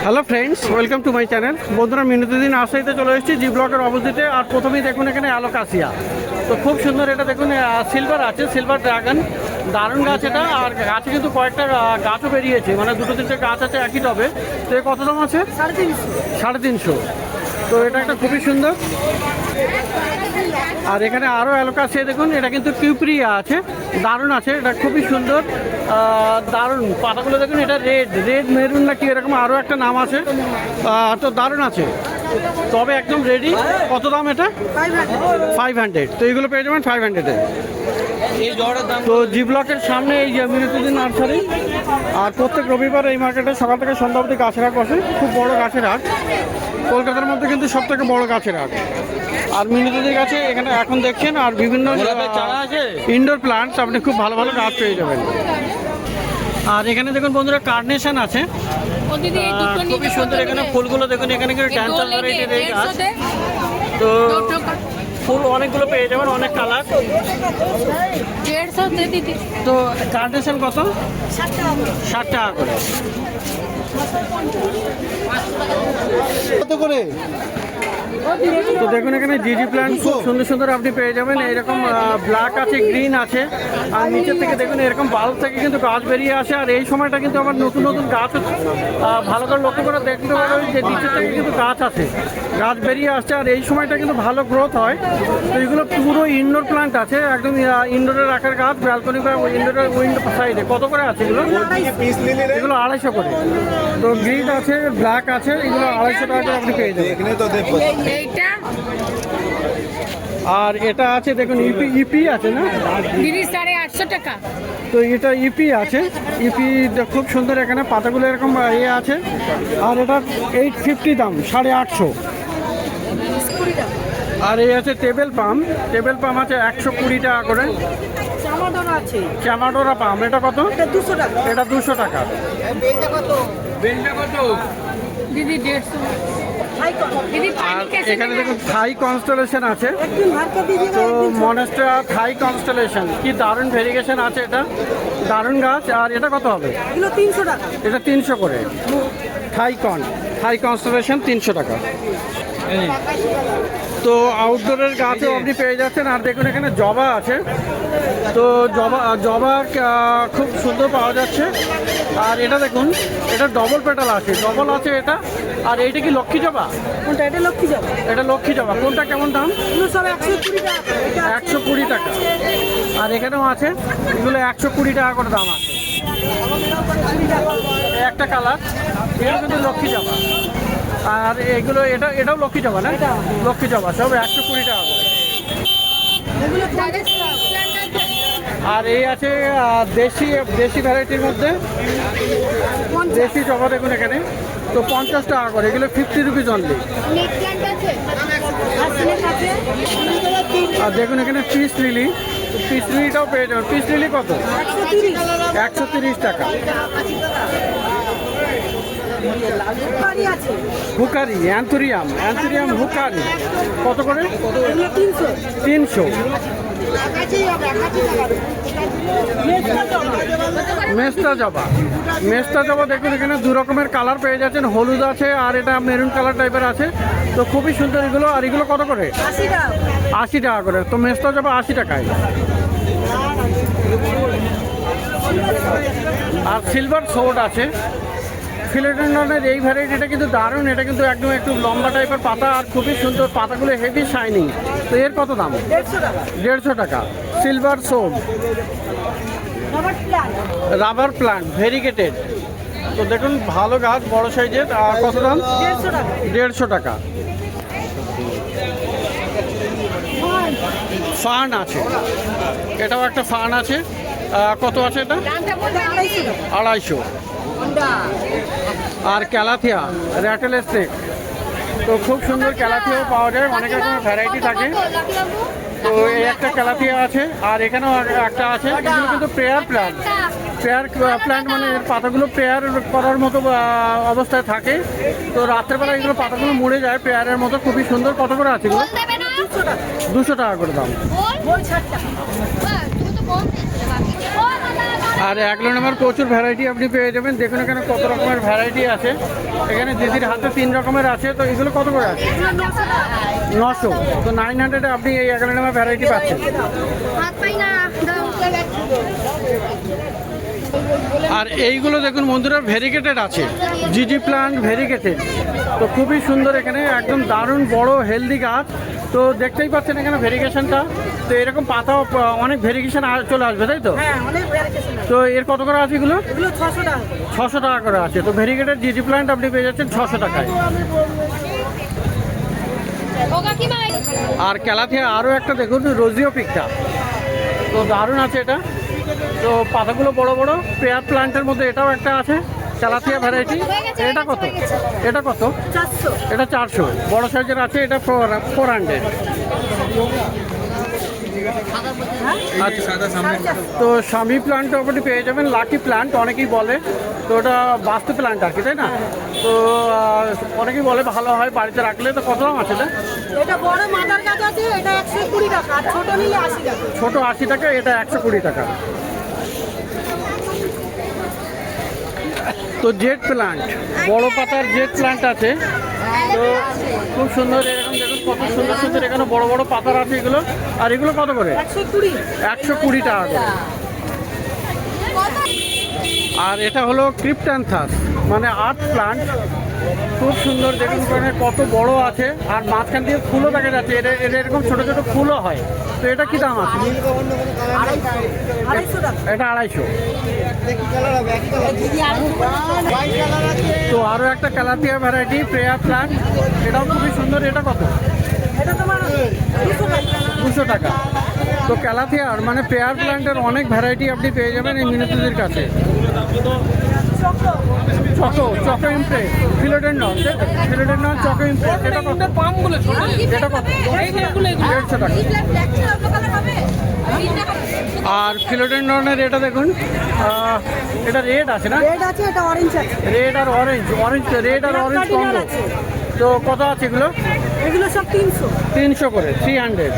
Hello friends, welcome to my channel. বন্ধুরা, মিনুতুদ্দিন আশাইতে চলে এসেছি জি ব্লকের অপোজিটে। আর প্রথমেই দেখুন এখানে অ্যালোকাসিয়া, তো খুব সুন্দর। এটা দেখুন সিলভার আছে, সিলভার ড্রাগন, দারুণ গাছ এটা। আর গাছে কিন্তু কয়েকটা গাছও বেরিয়েছে, মানে দুটো তিনটে গাছ আছে একই টবে। তো এর কত দাম আছে? 350। তো এটা একটা খুবই সুন্দর। আর এখানে আরও অ্যালোকাসিয়া দেখুন, এটা কিন্তু কিউপ্রিয়া আছে, দারুণ আছে, এটা খুবই সুন্দর, দারুণ। পাতাগুলো দেখুন, এটা রেড মেরুন না কি এরকম আরও একটা নাম আছে। তো দারুণ আছে, তবে একদম রেডি। কত দাম এটা? 500। তো এইগুলো পেয়ে যাবেন 500-এ। তো জি ব্লকের সামনে এই যে মিনুতুদ্দিন নার্সারি। আর প্রত্যেক রবিবার এই মার্কেটে সকাল থেকে সন্ধ্যা অবধি গাছের হাট বসে, খুব বড় গাছের হাট, কলকাতার মধ্যে কিন্তু সব থেকে বড় গাছের হাট। আর মিনুতুদ্দির কাছে এখানে এখন দেখছেন আর বিভিন্ন ইনডোর প্লান্টস, আপনি খুব ভালো ভালো গাছ পেয়ে যাবেন। আর এখানে দেখুন বন্ধুরা, কার্নেশন আছে, খুবই সুন্দর। এখানে ফুলগুলো দেখুন, এখানে কিন্তু ড্যান্সার ভ্যারাইটির এই গাছ। তো ফুল অনেকগুলো পেয়ে যাবেন, অনেক কালার। তো কার্নেশন কত? 60 টাকা করে। কত করে? তো দেখুন এখানে জিজি প্ল্যান্ট খুব সুন্দর সুন্দর আপনি পেয়ে যাবেন। এইরকম ব্ল্যাক আছে, গ্রিন আছে। আর নিচের থেকে দেখুন এরকম বাল্ব থেকে কিন্তু গাছ বেরিয়ে আসে। আর এই সময়টা কিন্তু আবার নতুন নতুন গাছ ভালো করে লক্ষ্য করে দেখতে পাবেন যে নিচের থেকে কিন্তু গাছ আছে, গাছ বেরিয়ে আসছে। আর এই সময়টা কিন্তু ভালো গ্রোথ হয়। তো এগুলো পুরো ইনডোর প্ল্যান্ট আছে, একদম ইনডোরে রাখার গাছ, ব্যালকনি বা ইনডোরের উইন্ডো সাইডে। কত করে আছে এগুলো? এগুলো 250 করে। তো গ্রিন আছে, ব্ল্যাক আছে, এগুলো 250 টাকা করে আপনি পেয়ে যাবেন। আর এটা আছে দেখুন, ইপি আছে না, 850 টাকা। তো এটা ইপি আছে, ইপি খুব সুন্দর। এখানে পাতাগুলো এরকম ইয়ে আছে। আর এটা 850 দাম, 850। আর এই আছে টেবিল পাম, টেবিল পাম আছে 120 টাকা করে। চামাডোরা পাম, এটা কত? এটা 200 টাকা। দিদি 150। আর এখানে দেখুন থাই কনস্টেলেশন আছে, তো মনেস্ট্রা থাই কনস্টেলেশন, কি দারুণ ভেরিগেশন আছে, এটা দারুণ গাছ। আর এটা কত হবে? এটা 300 করে। থাই কনস্টেলেশন 300 টাকা। তো আউটডোরের গাছও আপনি পেয়ে যাচ্ছেন। আর দেখুন এখানে জবা আছে, তো জবা খুব সুন্দর পাওয়া যাচ্ছে। আর এটা দেখুন, এটা ডবল পেটাল আছে, ডবল আছে এটা। আর এইটা কি লক্ষ্মী জবা? কোনটা? এটা লক্ষ্মী জবা। এটা লক্ষ্মী জবা। কোনটা কেমন দাম? সব 120 টাকা। 120 টাকা। আর এখানেও আছে, এগুলো 120 টাকা করে দাম আছে। একটা কালার, এগুলো কিন্তু লক্ষ্মী জবা। আর এগুলো এটাও লক্ষ্মী জবা না? লক্ষ্মী জবা, সব 120 টাকা করে। আর এই আছে দেশি ভ্যারাইটির মধ্যে দেশি জবা, দেখুন এখানে তো 50 টাকা করে। এগুলো 50 রুপিস অনলি। আর দেখুন এখানে পিস লিলিটাও পেয়ে যাবেন। পিস লিলি কত? 130 টাকা। হুকারি, অ্যান্থুরিয়াম হুকারি কত করে? 300। মেস্তা জবা দেখুন এখানে 2 রকমের কালার পেয়ে যাচ্ছেন, হলুদ আছে আর এটা মেরুন কালার টাইপের আছে। তো খুবই সুন্দর এগুলো। আর এগুলো কত করে? 80 টাকা করে। তো মেস্তা জবা 80 টাকায়। আর সিলভার সোড আছে, ফিলোডেন্ড্রনের এই ভ্যারাইটিটা কিন্তু দারুণ। এটা কিন্তু একদম একটু লম্বা টাইপের পাতা, আর খুবই সুন্দর, পাতাগুলো হেভি শাইনিং। তো এর কত দাম? 150 টাকা। Silver sword, rubber plant, variegated. তো দেখুন ভালো গাছ, বড় সাইজের। আর কত দাম? 150 টাকা। ফার্ন আছে, এটাও একটা ফার্ন আছে। কত আছে এটা? 250। আর ক্যালাথিয়া, র্যাটেল স্নেক, তো খুব সুন্দর ক্যালাথিয়াও পাওয়া যায়, অনেক রকমের ভ্যারাইটি থাকে। তো এই একটা ক্যালাথিয়া আছে। আর এখানেও একটা আছে, এগুলো কিন্তু প্রেয়ার প্ল্যান্ট, মানে এর পাতাগুলো প্রেয়ার করার মতো অবস্থায় থাকে। তো রাত্রেবেলা এগুলো পাতাগুলো মরে যায় প্রেয়ারের মতো, খুবই সুন্দর। কত করে আছে এগুলো? 200 টাকা করে দাম। আর অ্যাগ্লোনিমার প্রচুর ভ্যারাইটি আপনি পেয়ে যাবেন। দেখুন এখানে কত রকমের ভ্যারাইটি আছে। এখানে দিদির হাতে 3 রকমের আছে। তো এগুলো কত করে আছে? 900। তো 900-এ আপনি এই অ্যাগ্লোনিমার ভ্যারাইটি পাচ্ছেন। আর এইগুলো দেখুন বন্ধুরা ভেরিগেটেড আছে, জিজি প্লান্ট ভেরিগেটেড। তো খুবই সুন্দর, এখানে একদম দারুণ বড় হেলদি গাছ। তো দেখতেই পাচ্ছেন এখানে ভেরিগেশনটা। তো এরকম পাতাও অনেক ভেরিগেশন চলে আসবে, তাই তো? হ্যাঁ, অনেক ভ্যারাইটি। তো এর কত করে আছে এগুলো? এগুলো 600 টাকা। 600 টাকা করে আছে। তো ভেরিগেটেড জিজি প্লান্ট আপনি পেয়ে যাচ্ছেন 600 টাকায়। আর ক্যালাথিয়া আরও একটা দেখুন রোজিও পিকটা, তো দারুণ আছে এটা। তো পাতাগুলো বড় বড়, পেয়ার প্লান্টের মধ্যে এটাও একটা আছে ক্যালাথিয়া ভ্যারাইটি। এটা কত? এটা কত? 400। এটা 400। বড় সাইজের আছে, এটা 400। আচ্ছা, তো স্বামী প্লান্ট আপনি পেয়ে যাবেন, লাকি প্লান্ট অনেকেই বলে। তো ওটা বাস্তু প্লান্ট আর কি, তাই না? তো অনেকেই বলে ভালো হয় বাড়িতে রাখলে। তো কত দাম আছে এটা? এটা বড় মাদার গাছ আছে, এটা 120 টাকা। আর ছোট নিলে 80 টাকা। ছোট 80 টাকা, এটা 120 টাকা। তো জেড প্লান্ট, বড় পাতার জেড প্লান্ট আছে। তো খুব সুন্দর, এরকম দেখুন কত সুন্দর সুন্দর এখানে বড় বড় পাতার আছে এগুলো। আর এগুলো কত করে? 120। 120 টাকা করে। আর এটা হলো ক্রিপ্ট্যান্থাস, মানে আর্ট প্লান্ট। খুব সুন্দর, দেখুন এখানে কত বড় আছে। আর মাঝখান দিয়ে ফুলও দেখা যাচ্ছে। এটা এরকম ছোট ছোট ফুলও হয়। তো এটা কি দাম আছে? 250 টাকা। এটা 250। তো আরও একটা ক্যালাথিয়া ভ্যারাইটি প্রেয়ার প্লান্ট, এটাও খুবই সুন্দর। এটা কত? এটা তোমার 200 টাকা। 200 টাকা। তো ক্যালাথিয়ার মানে পেয়ার প্লান্টের অনেক ভ্যারাইটি আপনি পেয়ে যাবেন এই মিনতিদের কাছে। Choco Impress, philodendron, choco Impress. এটা কত? এটা কত? 150 টাকা। আর ফিলোডেন্ড্রনের এটা দেখুন, এটা রেড আছে না? রেড আছে, এটা অরেঞ্জ আছে। রেড আর অরেঞ্জ, রেড আর অরেঞ্জ কম্বো। তো কত আছে এগুলো? এগুলো সব 300। 300 করে, 300।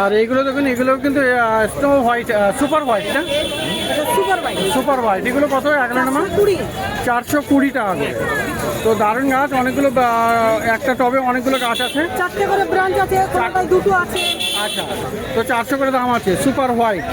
আর এইগুলো দেখুন, এগুলো কিন্তু স্নো হোয়াইট, সুপার হোয়াইট না? এটা সুপার বাইক। Super white. এগুলো কত? 120। 420 টাকা করে। তো দারুণ গাছ, অনেকগুলো একটা টবে অনেকগুলো গাছ আছে। 4টে করে ব্রাঞ্চ আছে, কোনটায় 2টো আছে। আচ্ছা, তো 400 করে দাম আছে সুপার হোয়াইট।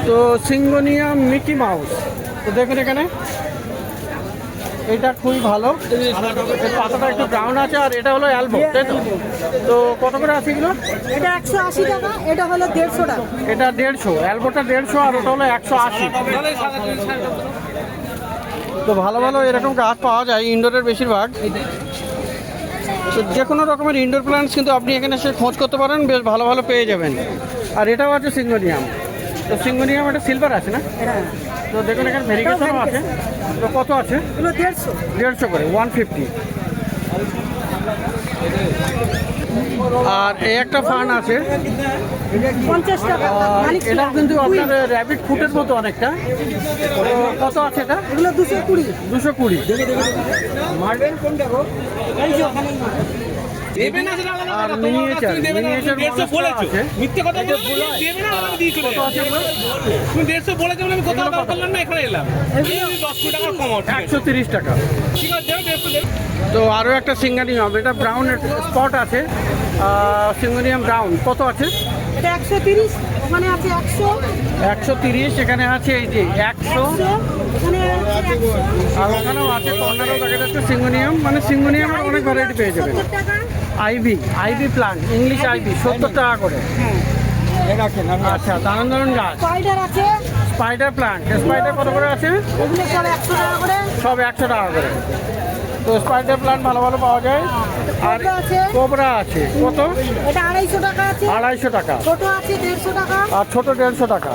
তো সিঙ্গোনিয়াম মিকি মাউস, তো দেখুন এখানে এটা খুবই ভালো। এর পাতাটা একটু ব্রাউন আছে। আর এটা হলো অ্যালবো, তাই তো? তো কত করে আছে এগুলো? এটা 180 টাকা, এটা হলো 150 টাকা। এটা 150, অ্যালবোটা 150 আর ওটা হলো 180। তো ভালো ভালো এরকম গাছ পাওয়া যায় ইনডোরের বেশিরভাগ। তো যে কোনো রকমের ইনডোর প্ল্যান্টস কিন্তু আপনি এখানে এসে খোঁজ করতে পারেন, বেশ ভালো ভালো পেয়ে যাবেন। আর এটাও আছে সিঙ্গোনিয়াম। তো সিঙ্গোনিয়াম এটা সিলভার আছে না? হ্যাঁ, তো দেখুন এখানে ভেরিগেশনও আছে। তো কত আছে? এগুলো 150। 150 করে, 150। আর এই একটা ফান আছে, 50 টাকা। এটাও কিন্তু আপনার র্যাবিট ফুটের মতো অনেকটা। তো কত আছে এটা? এগুলো 220। 220। মারবেন কোনটা গো? এই যে ওখানেই মাল। দেবেন না সেটা আলাদা আর কথা। মিনিয়েচার, তুমি দেবে না, মিনিয়েচার তুমি 150 বলেছো। আছে। মিথ্যে কথা বলে দেবে না, আমি দিয়ে চলে কত আছে যাবো। এগুলো? তুমি 150 বলেছো বলে আমি কোথাও দাম করলাম না, এখানে এলাম। এই 10 টাকা কমাও, ঠিক আছে? 130 টাকা। ঠিক আছে, দেও 150 দেও। তো আরও একটা সিঙ্গানিয়াম, এটা ব্রাউন স্পট আছে। সিঙ্গানিয়াম ব্রাউন কত আছে? এটা 130, ওখানে আছে 100। 130, এখানে আছে এই যে 100। ওখানে আছে 100। আর ওখানেও আছে, কর্নারও দেখা যাচ্ছে সিঙ্গোনিয়াম। মানে সিঙ্গোনিয়ামের অনেক ভ্যারাইটি পেয়ে যাবেন। 70 টাকা। আইভি প্লান্ট, ইংলিশ আইভি 70 টাকা করে। আচ্ছা, দারুণ দারুণ গাছ। স্পাইডার আছে, স্পাইডার প্লান্ট, স্পাইডার কত করে আছে? ওগুলো সব 100 টাকা করে। সব 100 টাকা করে। তো স্পাইডার প্লান্ট ভালো ভালো পাওয়া যায়। আর কোবরা আছে। কোবরা আছে কত? এটা 250 টাকা আছে। 250 টাকা। ছোট আছে 150 টাকা। আর ছোট 150 টাকা।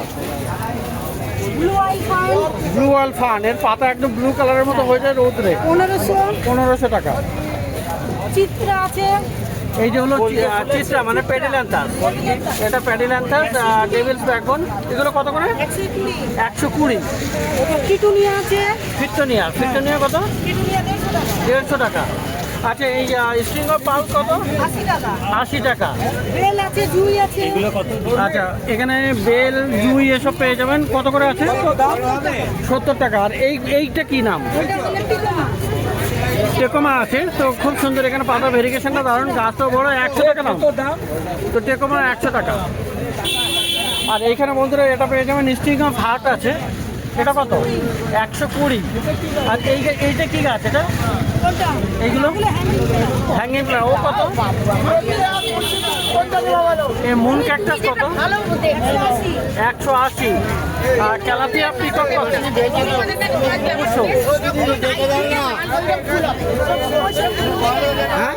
ব্লু আই ফাইন ব্লু ওয়াল ফান, এর পাতা একদম ব্লু কালারের মতো হয়ে যায় রোদ্রে, 1500। 1500 টাকা। চিত্রা আছে। এই যে হলো চিত্রা, মানে প্যাডিল্যান্থাস। এটা প্যাডিল্যান্থাস, ডেভিলস ব্যাকবোন। এগুলো কত করে? 120। 120। এটা কিটুনিয়া আছে। ফিট্টোনিয়া কত? কিটুনিয়া 150 টাকা। 150 টাকা। আচ্ছা এই স্ট্রিং অফ পাল কত? 80 টাকা। 80 টাকা। বেল আছে, জুই আছে। আচ্ছা এখানে বেল জুই এসব পেয়ে যাবেন। কত করে আছে? 70 টাকা। আর এইটা কি নাম? ওটা হলো টিকোমা। টেকোমা আছে। তো খুব সুন্দর, এখানে পাতা ভেরিগেশনটা দারুণ, গাছটাও বড়। 100 টাকা দাম। তো টেকোমা 100 টাকা। আর এইখানে বন্ধুরা এটা পেয়ে যাবেন স্ট্রিং অফ হার্ট আছে। এটা কত? 120। আর এইটা কি গাছ এটা? কোনটা? এইগুলো হ্যাঙ্গিং ও কত? এই মুন ক্যাকটাস কত? ভালো 180। 180। আর ক্যালাপিয়া পিকক কত? 200। হ্যাঁ?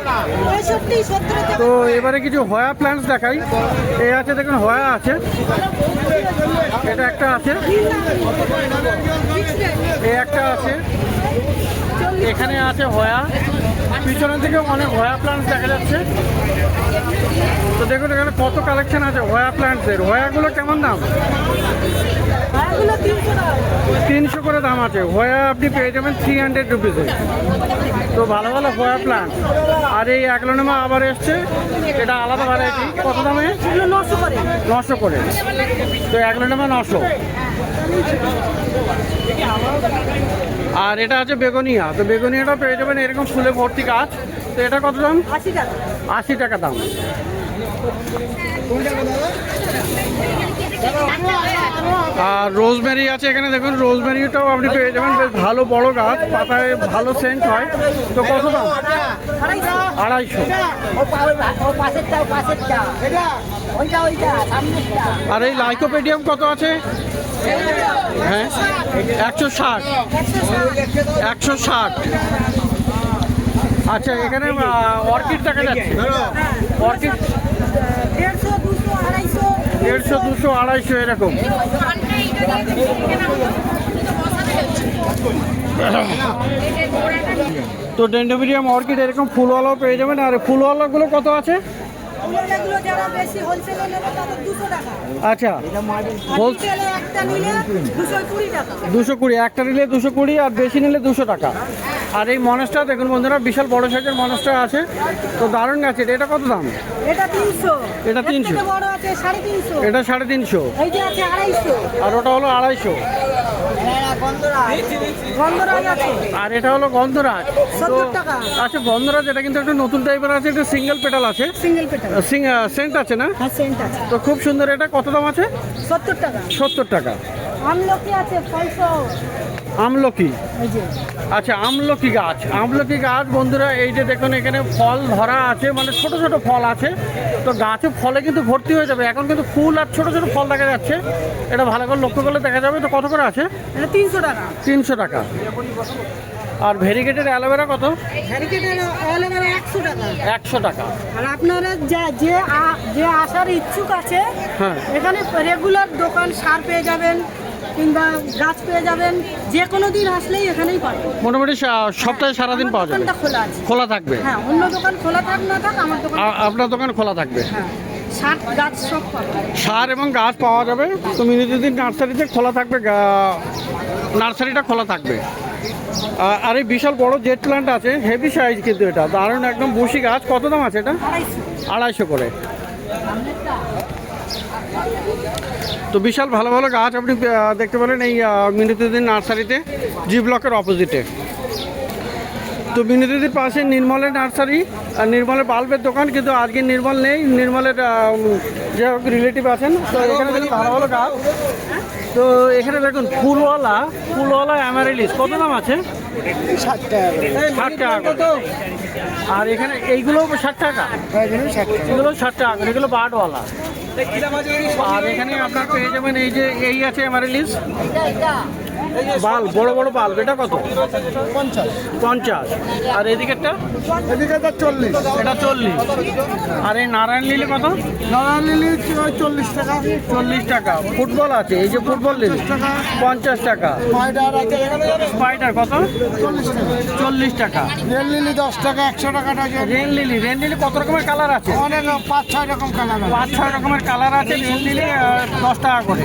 65, 70 তো এবারে কিছু হয়া প্ল্যান্টস দেখাই। এই আছে দেখুন, হয়া আছে। এটা একটা আছে, এই একটা আছে, এখানে আছে হয়া। পিছনের দিকে অনেক হয়া প্ল্যান্টস দেখা যাচ্ছে। তো দেখুন এখানে কত কালেকশন আছে হয়া প্ল্যান্টসের। হয়াগুলো কেমন দাম? এগুলো 300 টাকা। 300 করে দাম আছে। হয়া আপনি পেয়ে যাবেন 300 রুপিসে। তো ভালো ভালো হয়া প্ল্যান্ট। আর এই অ্যাগ্লোনিমা আবার এসছে, এটা আলাদা ভ্যারাইটি। কত দামে? এগুলো 900 করে। 900 করে। তো অ্যাগ্লোনিমা 900। আর এটা আছে বেগুনিয়া। তো বেগুনিয়াটা পেয়ে যাবেন এরকম ফুলে ভর্তি গাছ। তো এটা কত দাম? 80 টাকা। 80 টাকা দাম। আর রোজমেরি আছে এখানে দেখুন, রোজমেরিটাও আপনি পেয়ে যাবেন। বেশ ভালো বড় গাছ, পাতায় ভালো সেন্ট হয়। তো কত দাম? 250। আর এই লাইকোপেডিয়াম কত আছে? হ্যাঁ 160। 160। আচ্ছা এখানে অর্কিড দেখা যাচ্ছে। অর্কিড 150, 200, 250। 150, 200, 250 এরকম। তো ডেন্ডোবিরিয়াম অর্কিড এরকম ফুলওয়ালাও পেয়ে যাবেন। আর ফুলওয়ালাগুলো কত আছে? এগুলো যারা বেশি হোলসেলে নেবে তাদের 200 টাকা। আচ্ছা হোলসেলে একটা নিলে 220 টাকা। 220, একটা নিলে 220, আর বেশি নিলে 200 টাকা। আর এই মনস্টার দেখুন বন্ধুরা, বিশাল বড় সাইজের মনস্টার আছে। তো দারুণ গাছ। এটা কত দাম? এটা 300। এটা 300। এর থেকে বড় আছে 350। এটা 350। এই যে আছে 250। আর ওটা হলো 250। গন্ধরাজ আছে। আর এটা হলো গন্ধরাজ। তো 70 টাকা। আচ্ছা গন্ধরাজ এটা কিন্তু একটা নতুন টাইপের আছে। এটা সিঙ্গেল পেটাল আছে, সিঙ্গেল পেটাল। সেন্ট আছে না? হ্যাঁ সেন্ট আছে। তো খুব সুন্দর। এটা কত দাম আছে? 70 টাকা। 70 টাকা। আমলকি আছে 500। আমলকি। এই যে আচ্ছা আমলকি গাছ। আমলকি গাছ বন্ধুরা, এই যে দেখুন এখানে ফল ধরা আছে, মানে ছোট ছোট ফল আছে। তো গাছে ফলে কিন্তু ভর্তি হয়ে যাবে। এখন কিন্তু ফুল আর ছোট ছোট ফল দেখা যাচ্ছে। এটা ভালো করে লক্ষ্য করলে দেখা যাবে। তো কত করে আছে? এটা 300 টাকা। 300 টাকা। আর ভেরিগেটেড অ্যালোভেরা কত? হ্যারিকেটের অ্যালোভেরা 100 টাকা। 100 টাকা। আর আপনারা যে আসার ইচ্ছুক আছে, হ্যাঁ। এখানে রেগুলার দোকান সার পেয়ে যাবেন কিংবা গাছ পেয়ে যাবেন। যে কোনো দিন আসলেই এখানেই পাবেন। মোটামুটি সপ্তাহে সারাদিন পাওয়া যাবে। দোকানটা খোলা আছে। খোলা থাকবে। হ্যাঁ, অন্য দোকান খোলা থাক না থাক, আমার দোকান। আপনার দোকান খোলা থাকবে। হ্যাঁ, সার গাছ সব পাবেন। সার এবং গাছ পাওয়া যাবে। তো মিনিজুদ্দিন নার্সারিতে খোলা থাকবে, নার্সারিটা খোলা থাকবে। আর এই বিশাল বড় জেট প্ল্যান্ট আছে, হেভি সাইজ কিন্তু এটা দারুণ একদম বসি গাছ। কত দাম আছে এটা? 250 করে। তো বিশাল ভালো ভালো গাছ আপনি দেখতে পারেন এই মিনিজুদ্দিন নার্সারিতে, জি ব্লকের অপোজিটে। তো মিনিজুদ্দির পাশে নির্মলের নার্সারি আর নির্মলের বাল্বের দোকান, কিন্তু আজকে নির্মল নেই। নির্মলের যে রিলেটিভ আছেন। তো এখানে দেখুন ভালো ভালো গাছ। তো এখানে দেখুন ফুলওয়ালা অ্যামারেলিস কত দাম আছে? 60 টাকা। 60 টাকা করে। আর এখানে এইগুলো 60 টাকা। এগুলো 60 টাকা করে। এগুলো বার্ডওয়ালা। আর এখানে আপনার পেয়ে যাবেন এই যে এই আছে অ্যামারেলিস বাল্ব, বড় বড় বাল্ব। এটা কত? 50। আর এদিকেরটা? এদিকে 40। এটা 40। আর এই নারায়ণ লিলি কত? নারায়ণ লিলি 40 টাকা। 40 টাকা। ফুটবল আছে, এই যে ফুটবল লিলি 50 টাকা। স্পাইডার আছে স্পাইডার কত? 40 টাকা। রেল লিলি 10 টাকা, 100 টাকা ডজন। রেন লিলি কত রকমের কালার আছে? অনেক 5-6 রকম কালার আছে। 5-6 রকমের কালার আছে। রেন লিলি 10 টাকা করে।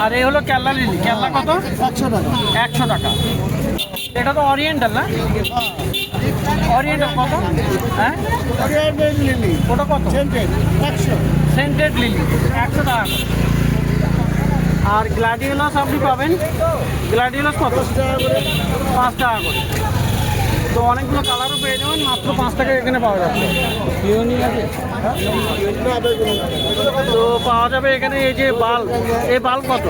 আর এই হলো কেল্লা লিলি। কেল্লা কত? 100 টাকা। 100 টাকা। এটা তো অরিয়েন্টাল না? অরিয়েন্টাল কত? হ্যাঁ, Oriental lily, ওটা কত? scented, 100 সেন্টেড লিলি 100 টাকা করে। আর গ্লাডিওলাস আপনি পাবেন, গ্লাডিওলাস কত? 5 টাকা করে। তো অনেকগুলো কালারও পেয়ে যাবেন মাত্র 5 টাকা এখানে পাওয়া যাচ্ছে। পিওনি আছে, তো পাওয়া যাবে এখানে। এই যে বাল্ব, এই বাল্ব কত?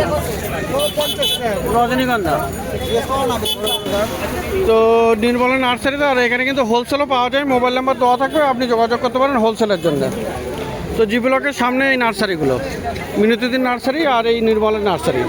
50 টাকা। রজনীগন্ধা। তো নির্মলা নার্সারিতে, আর এখানে কিন্তু হোলসেলও পাওয়া যায়। মোবাইল নাম্বার দেওয়া থাকবে, আপনি যোগাযোগ করতে পারেন হোলসেলের জন্য। তো জি ব্লকের সামনে এই নার্সারিগুলো, মিনতিদিন নার্সারি আর এই নির্মলা নার্সারি।